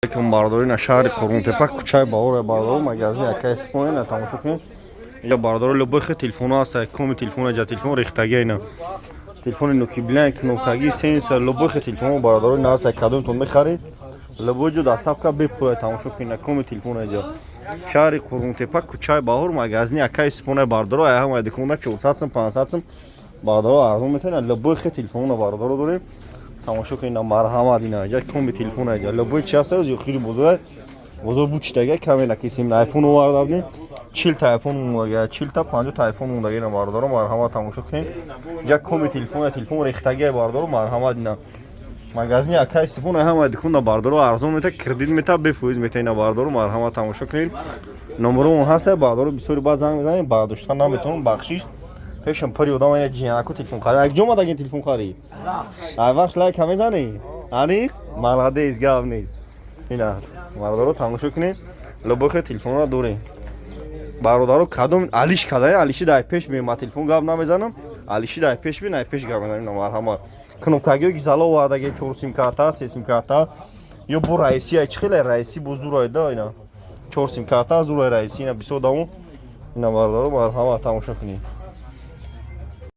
Яким бардори на шаҳри Қурғунтепа кӯчаи Баҳор бардору магазини яка истмоина тамошо кунед. Инҷа бардору любой хел телефоно ҳаста, коми телефона ҷа телефон рехтаги ина. Телефони нукибилан, кнопкаги, сенсор, любой хел телефоно бардору ина ҳаста, кадомтон мехаред. Любой ҷо доставка бепура тамошо кунед, коми телефона ҷа. Шаҳри Қурғунтепа кӯчаи Баҳор магазини яка истмоина бардору ҳама дикунда 400 сум 500 сум бардору арзон метавонад. Любой хел телефона бардору дорем. Тамошо кунед марҳамат ина ҷа коми телефона ҷа. Любой чи ҳаст ё хири бузург бозор бучтага камена кисим айфон овардабни 40 та айфон мондага 40 та 50 та айфон мондага ина бардору марҳамат тамошо кунед. Ҷа коми телефона телефон рехтаги бардору марҳамат ина магазини яка истифона ҳама дикунда бардору арзон мета кредит мета бефоиз мета ина бардору марҳамат тамошо кунед. номеромон ҳаст бардору бисёри баъд занг мезанед бардоштан наметавонам бахшиш пешам пари одам ина ҷинаку телефон хари як ҷо омадаги телефон хари ай вақт лайк мезанӣ ани маладес гап нест ина бардору тамошо кунед любой телефонро дорем бародару кадом алиш кадаи алиши дай пеш мема телефон гап намезанам алиши дай пеш бин ай пеш гап мезанам марҳамат кнопкаги гизало овардаги 4 сим карта 3 сим карта ё бо раиси ай чихеле раиси бо зурай да ина 4 сим карта зурай раиси ина бисёр давом ина бардору марҳамат тамошо кунед.